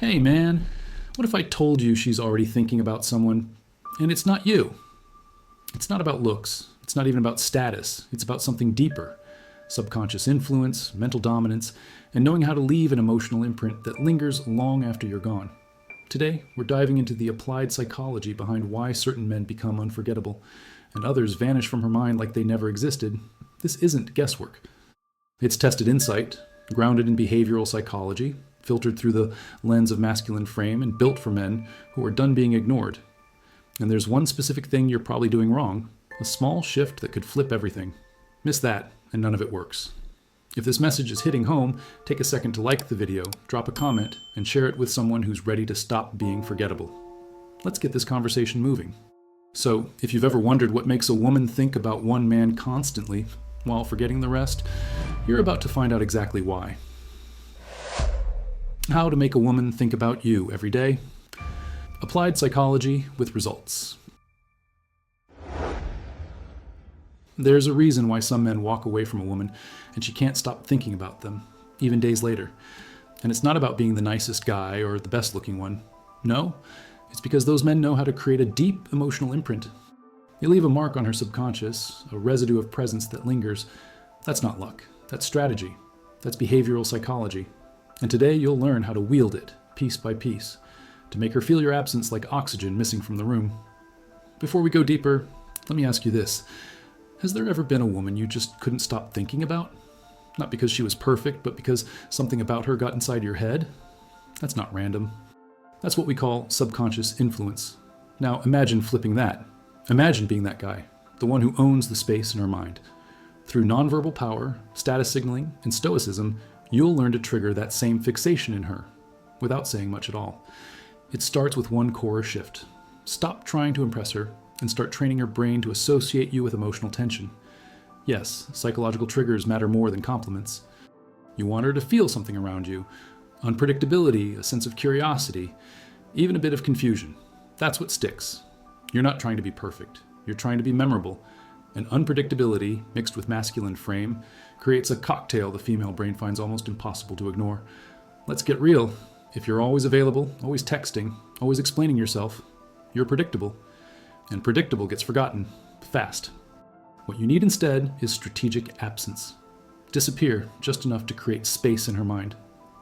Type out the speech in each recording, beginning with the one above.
Hey man, what if I told you she's already thinking about someone and it's not you? It's not about looks. It's not even about status. It's about something deeper. Subconscious influence, mental dominance, and knowing how to leave an emotional imprint that lingers long after you're gone. Today, we're diving into the applied psychology behind why certain men become unforgettable and others vanish from her mind like they never existed. This isn't guesswork. It's tested insight, grounded in behavioral psychology, filtered through the lens of masculine frame, and built for men who are done being ignored. And there's one specific thing you're probably doing wrong, a small shift that could flip everything. Miss that, and none of it works. If this message is hitting home, take a second to like the video, drop a comment, and share it with someone who's ready to stop being forgettable. Let's get this conversation moving. So, if you've ever wondered what makes a woman think about one man constantly while forgetting the rest, you're about to find out exactly why. How to make a woman think about you every day. Applied psychology with results. There's a reason why some men walk away from a woman and she can't stop thinking about them, even days later. And it's not about being the nicest guy or the best looking one. No, it's because those men know how to create a deep emotional imprint. They leave a mark on her subconscious, a residue of presence that lingers. That's not luck. That's strategy. That's behavioral psychology. And today you'll learn how to wield it, piece by piece, to make her feel your absence like oxygen missing from the room. Before we go deeper, let me ask you this. Has there ever been a woman you just couldn't stop thinking about? Not because she was perfect, but because something about her got inside your head? That's not random. That's what we call subconscious influence. Now imagine flipping that. Imagine being that guy, the one who owns the space in her mind. Through nonverbal power, status signaling, and stoicism, you'll learn to trigger that same fixation in her, without saying much at all. It starts with one core shift. Stop trying to impress her and start training her brain to associate you with emotional tension. Yes, psychological triggers matter more than compliments. You want her to feel something around you. Unpredictability, a sense of curiosity, even a bit of confusion. That's what sticks. You're not trying to be perfect. You're trying to be memorable. And unpredictability, mixed with masculine frame, creates a cocktail the female brain finds almost impossible to ignore. Let's get real. If you're always available, always texting, always explaining yourself, you're predictable. And predictable gets forgotten fast. What you need instead is strategic absence. Disappear just enough to create space in her mind.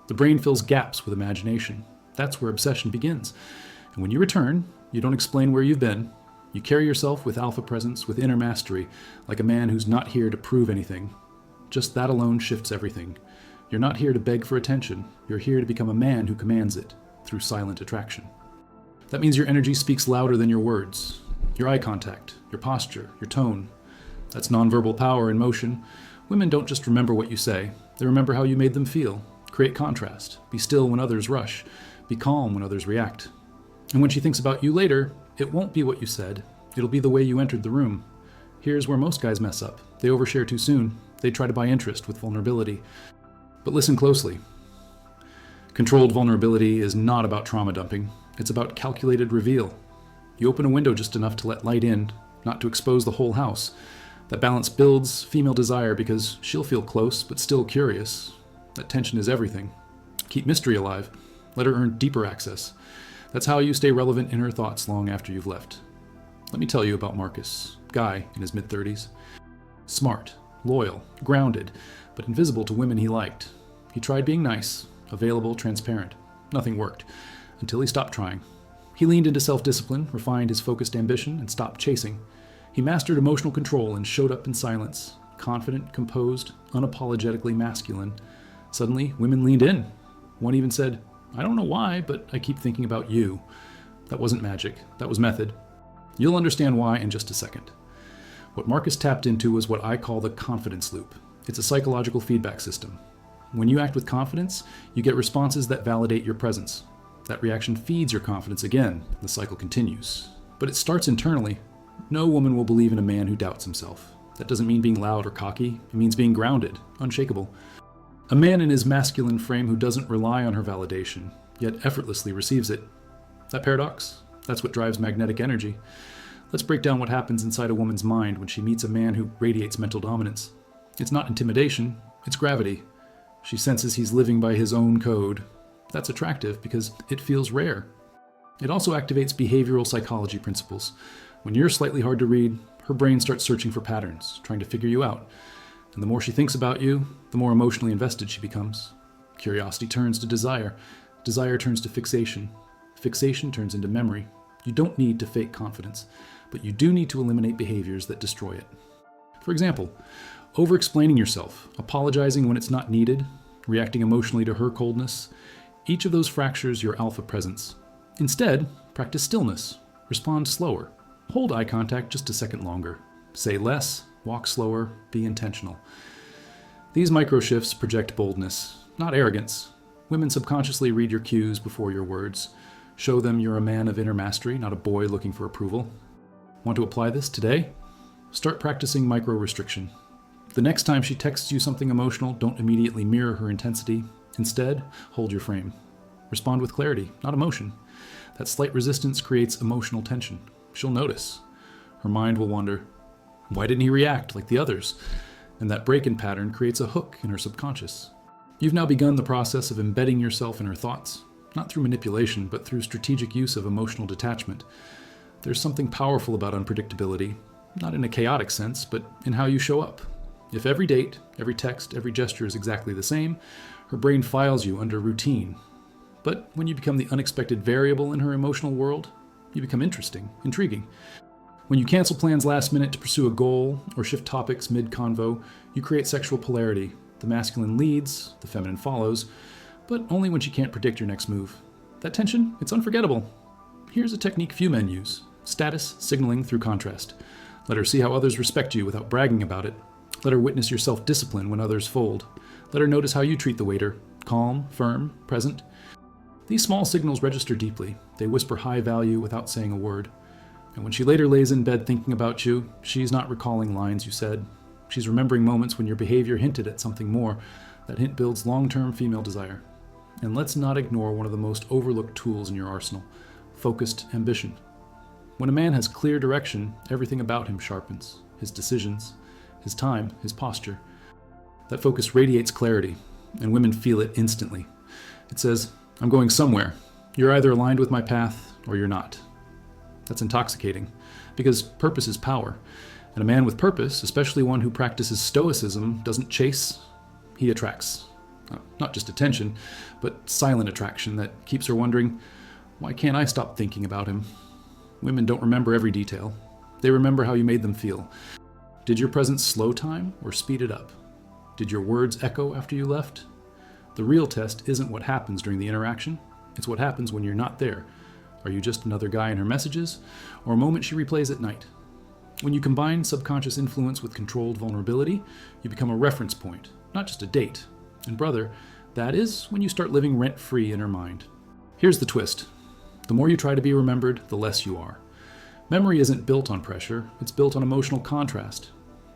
The brain fills gaps with imagination. That's where obsession begins. And when you return, you don't explain where you've been. You carry yourself with alpha presence, with inner mastery, like a man who's not here to prove anything. Just that alone shifts everything. You're not here to beg for attention. You're here to become a man who commands it through silent attraction. That means your energy speaks louder than your words. Your eye contact, your posture, your tone. That's nonverbal power in motion. Women don't just remember what you say. They remember how you made them feel. Create contrast. Be still when others rush. Be calm when others react. And when she thinks about you later, it won't be what you said. It'll be the way you entered the room. Here's where most guys mess up. They overshare too soon. They try to buy interest with vulnerability. But listen closely. Controlled vulnerability is not about trauma dumping. It's about calculated reveal. You open a window just enough to let light in, not to expose the whole house. That balance builds female desire because she'll feel close but still curious. That tension is everything. Keep mystery alive. Let her earn deeper access. That's how you stay relevant in her thoughts long after you've left. Let me tell you about Marcus, guy in his mid-30s. Smart, loyal, grounded, but invisible to women he liked. He tried being nice, available, transparent. Nothing worked, until he stopped trying. He leaned into self-discipline, refined his focused ambition, and stopped chasing. He mastered emotional control and showed up in silence, confident, composed, unapologetically masculine. Suddenly, women leaned in. One even said, "I don't know why, but I keep thinking about you." That wasn't magic. That was method. You'll understand why in just a second. What Marcus tapped into was what I call the confidence loop. It's a psychological feedback system. When you act with confidence, you get responses that validate your presence. That reaction feeds your confidence again. The cycle continues. But it starts internally. No woman will believe in a man who doubts himself. That doesn't mean being loud or cocky. It means being grounded, unshakable. A man in his masculine frame who doesn't rely on her validation, yet effortlessly receives it. That paradox? That's what drives magnetic energy. Let's break down what happens inside a woman's mind when she meets a man who radiates mental dominance. It's not intimidation, it's gravity. She senses he's living by his own code. That's attractive because it feels rare. It also activates behavioral psychology principles. When you're slightly hard to read, her brain starts searching for patterns, trying to figure you out. And the more she thinks about you, the more emotionally invested she becomes. Curiosity turns to desire. Desire turns to fixation. Fixation turns into memory. You don't need to fake confidence, but you do need to eliminate behaviors that destroy it. For example, over-explaining yourself, apologizing when it's not needed, reacting emotionally to her coldness. Each of those fractures your alpha presence. Instead, practice stillness. Respond slower. Hold eye contact just a second longer. Say less, walk slower, be intentional. These micro shifts project boldness, not arrogance. Women subconsciously read your cues before your words. Show them you're a man of inner mastery, not a boy looking for approval. Want to apply this today? Start practicing micro restriction. The next time she texts you something emotional, don't immediately mirror her intensity. Instead, hold your frame. Respond with clarity, not emotion. That slight resistance creates emotional tension. She'll notice. Her mind will wonder, why didn't he react like the others? And that break-in pattern creates a hook in her subconscious. You've now begun the process of embedding yourself in her thoughts, not through manipulation, but through strategic use of emotional detachment. There's something powerful about unpredictability, not in a chaotic sense, but in how you show up. If every date, every text, every gesture is exactly the same, her brain files you under routine. But when you become the unexpected variable in her emotional world, you become interesting, intriguing. When you cancel plans last minute to pursue a goal or shift topics mid-convo, you create sexual polarity. The masculine leads, the feminine follows, but only when she can't predict your next move. That tension, it's unforgettable. Here's a technique few men use: status signaling through contrast. Let her see how others respect you without bragging about it. Let her witness your self-discipline when others fold. Let her notice how you treat the waiter: calm, firm, present. These small signals register deeply. They whisper high value without saying a word. And when she later lays in bed thinking about you, she's not recalling lines you said. She's remembering moments when your behavior hinted at something more. That hint builds long-term female desire. And let's not ignore one of the most overlooked tools in your arsenal: focused ambition. When a man has clear direction, everything about him sharpens. His decisions, his time, his posture. That focus radiates clarity, and women feel it instantly. It says, I'm going somewhere. You're either aligned with my path or you're not. That's intoxicating, because purpose is power. And a man with purpose, especially one who practices Stoicism, doesn't chase, he attracts. Not just attention, but silent attraction that keeps her wondering, why can't I stop thinking about him? Women don't remember every detail. They remember how you made them feel. Did your presence slow time or speed it up? Did your words echo after you left? The real test isn't what happens during the interaction. It's what happens when you're not there. Are you just another guy in her messages, or a moment she replays at night? When you combine subconscious influence with controlled vulnerability, you become a reference point, not just a date. And brother, that is when you start living rent-free in her mind. Here's the twist. The more you try to be remembered, the less you are. Memory isn't built on pressure, it's built on emotional contrast.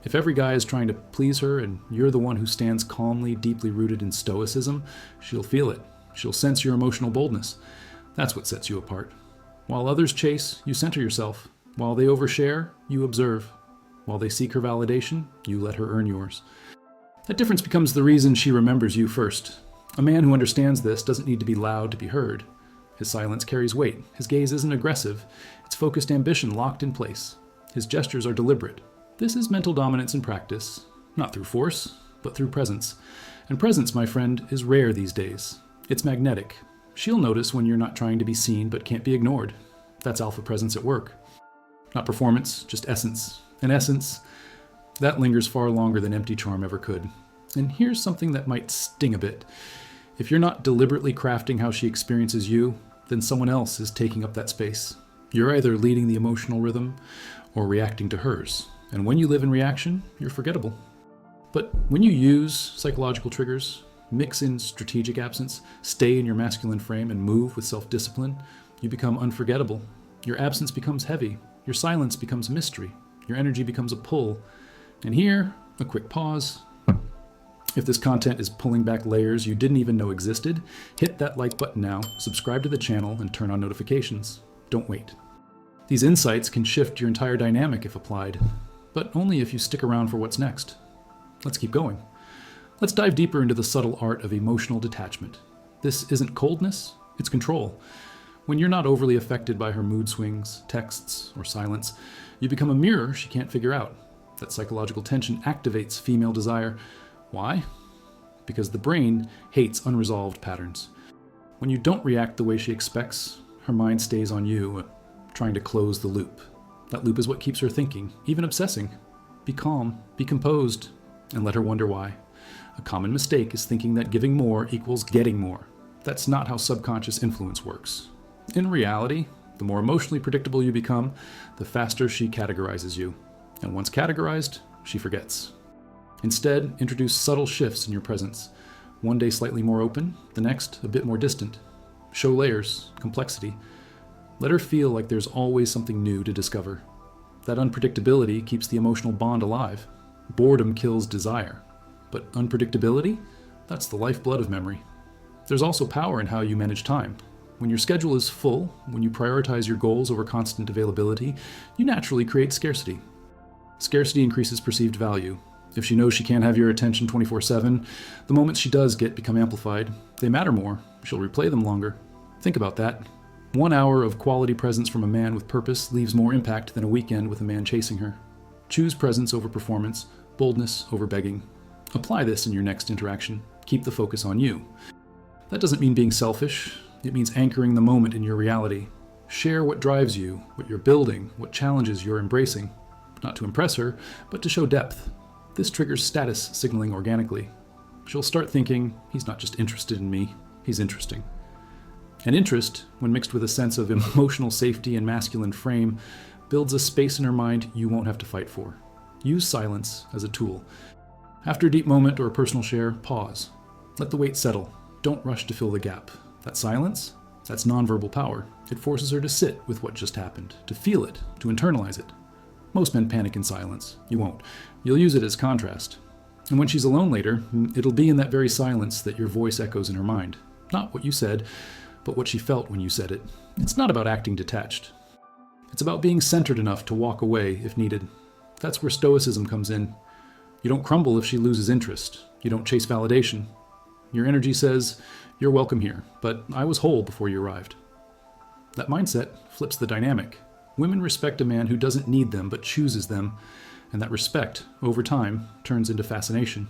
If every guy is trying to please her and you're the one who stands calmly, deeply rooted in Stoicism, she'll feel it. She'll sense your emotional boldness. That's what sets you apart. While others chase, you center yourself. While they overshare, you observe. While they seek her validation, you let her earn yours. That difference becomes the reason she remembers you first. A man who understands this doesn't need to be loud to be heard. His silence carries weight. His gaze isn't aggressive. It's focused ambition locked in place. His gestures are deliberate. This is mental dominance in practice, not through force, but through presence. And presence, my friend, is rare these days. It's magnetic. She'll notice when you're not trying to be seen but can't be ignored. That's alpha presence at work. Not performance, just essence. And essence, that lingers far longer than empty charm ever could. And here's something that might sting a bit. If you're not deliberately crafting how she experiences you, then someone else is taking up that space. You're either leading the emotional rhythm or reacting to hers. And when you live in reaction, you're forgettable. But when you use psychological triggers, mix in strategic absence, stay in your masculine frame, and move with self-discipline, you become unforgettable. Your absence becomes heavy. Your silence becomes mystery. Your energy becomes a pull. And here, a quick pause. If this content is pulling back layers you didn't even know existed, hit that like button now, subscribe to the channel, and turn on notifications. Don't wait. These insights can shift your entire dynamic if applied, but only if you stick around for what's next. Let's keep going. Let's dive deeper into the subtle art of emotional detachment. This isn't coldness, it's control. When you're not overly affected by her mood swings, texts, or silence, you become a mirror she can't figure out. That psychological tension activates female desire. Why? Because the brain hates unresolved patterns. When you don't react the way she expects, her mind stays on you, trying to close the loop. That loop is what keeps her thinking, even obsessing. Be calm, be composed, and let her wonder why. A common mistake is thinking that giving more equals getting more. That's not how subconscious influence works. In reality, the more emotionally predictable you become, the faster she categorizes you. And once categorized, she forgets. Instead, introduce subtle shifts in your presence. One day slightly more open, the next a bit more distant. Show layers, complexity. Let her feel like there's always something new to discover. That unpredictability keeps the emotional bond alive. Boredom kills desire. But unpredictability? That's the lifeblood of memory. There's also power in how you manage time. When your schedule is full, when you prioritize your goals over constant availability, you naturally create scarcity. Scarcity increases perceived value. If she knows she can't have your attention 24/7, the moments she does get become amplified. They matter more. She'll replay them longer. Think about that. 1 hour of quality presence from a man with purpose leaves more impact than a weekend with a man chasing her. Choose presence over performance, boldness over begging. Apply this in your next interaction. Keep the focus on you. That doesn't mean being selfish. It means anchoring the moment in your reality. Share what drives you, what you're building, what challenges you're embracing. Not to impress her, but to show depth. This triggers status signaling organically. She'll start thinking, he's not just interested in me, he's interesting. And interest, when mixed with a sense of emotional safety and masculine frame, builds a space in her mind you won't have to fight for. Use silence as a tool. After a deep moment or a personal share, pause. Let the weight settle. Don't rush to fill the gap. That silence, that's nonverbal power. It forces her to sit with what just happened, to feel it, to internalize it. Most men panic in silence. You won't. You'll use it as contrast. And when she's alone later, it'll be in that very silence that your voice echoes in her mind. Not what you said, but what she felt when you said it. It's not about acting detached. It's about being centered enough to walk away if needed. That's where Stoicism comes in. You don't crumble if she loses interest. You don't chase validation. Your energy says, you're welcome here, but I was whole before you arrived. That mindset flips the dynamic. Women respect a man who doesn't need them but chooses them, and that respect, over time, turns into fascination.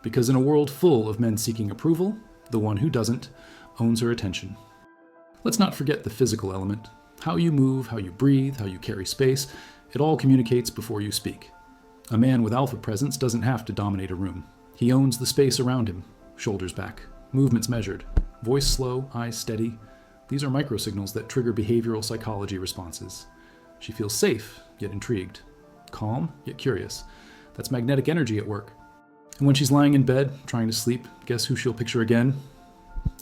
Because in a world full of men seeking approval, the one who doesn't owns her attention. Let's not forget the physical element. How you move, how you breathe, how you carry space, it all communicates before you speak. A man with alpha presence doesn't have to dominate a room. He owns the space around him. Shoulders back, movements measured, voice slow, eyes steady. These are microsignals that trigger behavioral psychology responses. She feels safe, yet intrigued. Calm, yet curious. That's magnetic energy at work. And when she's lying in bed, trying to sleep, guess who she'll picture again?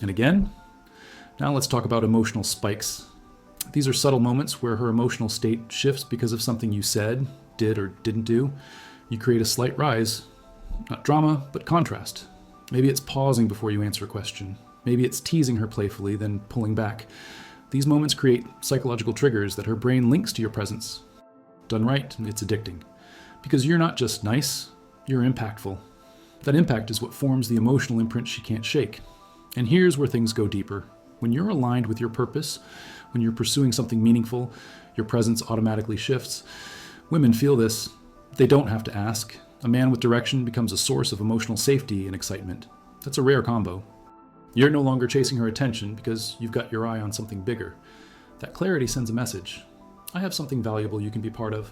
And again? Now let's talk about emotional spikes. These are subtle moments where her emotional state shifts because of something you said, did, or didn't do. You create a slight rise. Not drama, but contrast. Maybe it's pausing before you answer a question. Maybe it's teasing her playfully, then pulling back. These moments create psychological triggers that her brain links to your presence. Done right, it's addicting. Because you're not just nice, you're impactful. That impact is what forms the emotional imprint she can't shake. And here's where things go deeper. When you're aligned with your purpose, when you're pursuing something meaningful, your presence automatically shifts. Women feel this. They don't have to ask. A man with direction becomes a source of emotional safety and excitement. That's a rare combo. You're no longer chasing her attention because you've got your eye on something bigger. That clarity sends a message. I have something valuable you can be part of,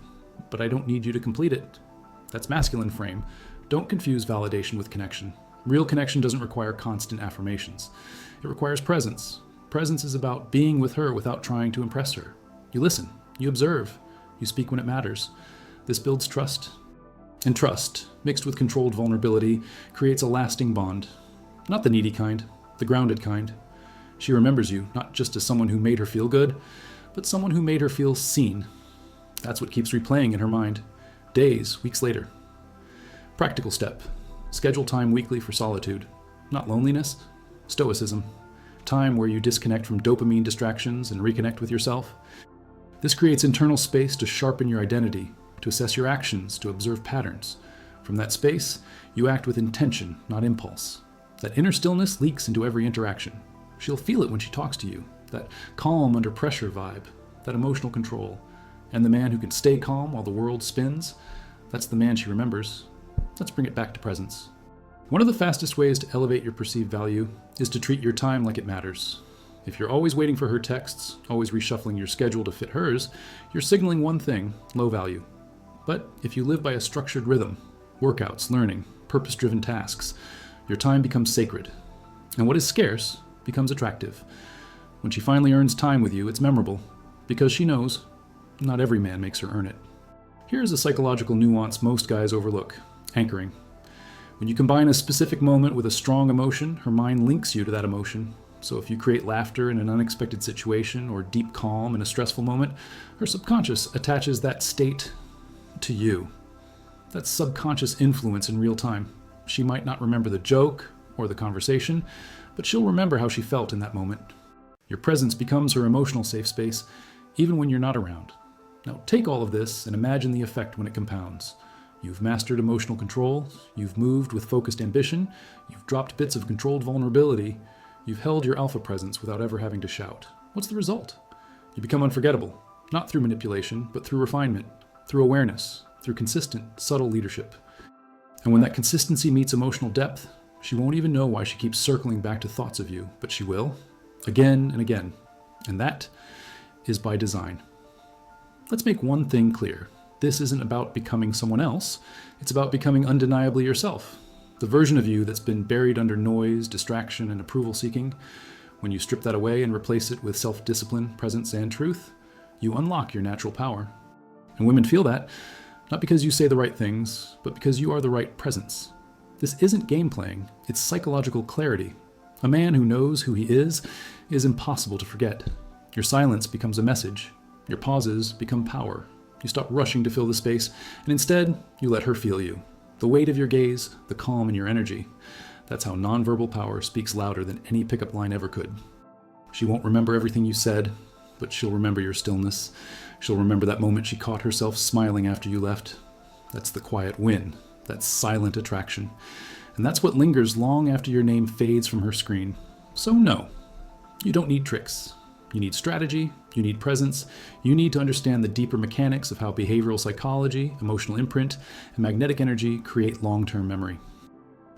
but I don't need you to complete it. That's masculine frame. Don't confuse validation with connection. Real connection doesn't require constant affirmations. It requires presence. Presence is about being with her without trying to impress her. You listen, you observe, you speak when it matters. This builds trust. And trust, mixed with controlled vulnerability, creates a lasting bond. Not the needy kind, the grounded kind. She remembers you, not just as someone who made her feel good, but someone who made her feel seen. That's what keeps replaying in her mind, days, weeks later. Practical step. Schedule time weekly for solitude. Not loneliness, stoicism. Time where you disconnect from dopamine distractions and reconnect with yourself. This creates internal space to sharpen your identity, to assess your actions, to observe patterns. From that space, you act with intention, not impulse. That inner stillness leaks into every interaction. She'll feel it when she talks to you, that calm under pressure vibe, that emotional control. And the man who can stay calm while the world spins, that's the man she remembers. Let's bring it back to presence. One of the fastest ways to elevate your perceived value is to treat your time like it matters. If you're always waiting for her texts, always reshuffling your schedule to fit hers, you're signaling one thing: low value. But if you live by a structured rhythm, workouts, learning, purpose-driven tasks, your time becomes sacred. And what is scarce becomes attractive. When she finally earns time with you, it's memorable, because she knows not every man makes her earn it. Here's a psychological nuance most guys overlook: anchoring. When you combine a specific moment with a strong emotion, her mind links you to that emotion. So if you create laughter in an unexpected situation or deep calm in a stressful moment, her subconscious attaches that state to you. That's subconscious influence in real time. She might not remember the joke or the conversation, but she'll remember how she felt in that moment. Your presence becomes her emotional safe space, even when you're not around. Now take all of this and imagine the effect when it compounds. You've mastered emotional control, you've moved with focused ambition, you've dropped bits of controlled vulnerability, you've held your alpha presence without ever having to shout. What's the result? You become unforgettable, not through manipulation, but through refinement, through awareness, through consistent, subtle leadership. And when that consistency meets emotional depth, she won't even know why she keeps circling back to thoughts of you, but she will, again and again. And that is by design. Let's make one thing clear. This isn't about becoming someone else. It's about becoming undeniably yourself. The version of you that's been buried under noise, distraction, and approval seeking. When you strip that away and replace it with self-discipline, presence, and truth, you unlock your natural power. And women feel that, not because you say the right things, but because you are the right presence. This isn't game playing, it's psychological clarity. A man who knows who he is impossible to forget. Your silence becomes a message. Your pauses become power. You stop rushing to fill the space, and instead, you let her feel you. The weight of your gaze, the calm in your energy. That's how nonverbal power speaks louder than any pickup line ever could. She won't remember everything you said, but she'll remember your stillness. She'll remember that moment she caught herself smiling after you left. That's the quiet win. That's silent attraction. And that's what lingers long after your name fades from her screen. So no, you don't need tricks. You need strategy, you need presence, you need to understand the deeper mechanics of how behavioral psychology, emotional imprint, and magnetic energy create long-term memory.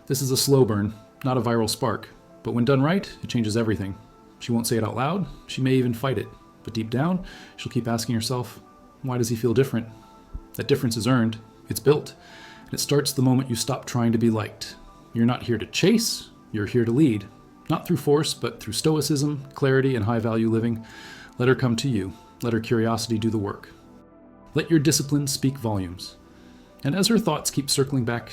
This is a slow burn, not a viral spark, but when done right, it changes everything. She won't say it out loud, she may even fight it, but deep down, she'll keep asking herself, why does he feel different? That difference is earned, it's built, and it starts the moment you stop trying to be liked. You're not here to chase, you're here to lead. Not through force, but through stoicism, clarity, and high-value living. Let her come to you. Let her curiosity do the work. Let your discipline speak volumes. And as her thoughts keep circling back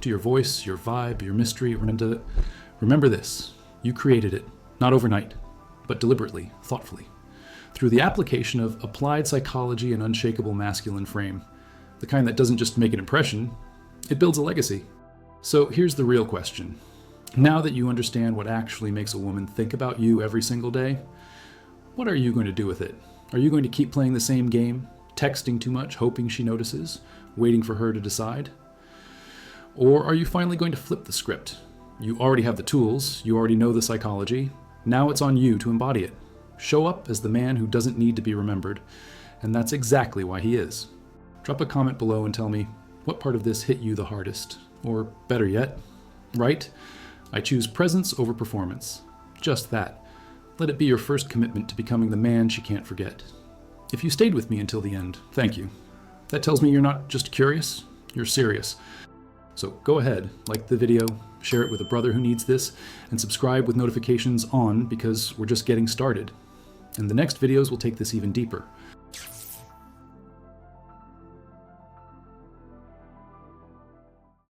to your voice, your vibe, your mystery, remember this. You created it, not overnight, but deliberately, thoughtfully, through the application of applied psychology and unshakable masculine frame. The kind that doesn't just make an impression, it builds a legacy. So here's the real question. Now that you understand what actually makes a woman think about you every single day, what are you going to do with it? Are you going to keep playing the same game, texting too much, hoping she notices, waiting for her to decide? Or are you finally going to flip the script? You already have the tools, you already know the psychology, now it's on you to embody it. Show up as the man who doesn't need to be remembered, and that's exactly why he is. Drop a comment below and tell me what part of this hit you the hardest, or better yet, right? I choose presence over performance. Just that. Let it be your first commitment to becoming the man she can't forget. If you stayed with me until the end, thank you. That tells me you're not just curious, you're serious. So go ahead, like the video, share it with a brother who needs this, and subscribe with notifications on because we're just getting started. And the next videos will take this even deeper.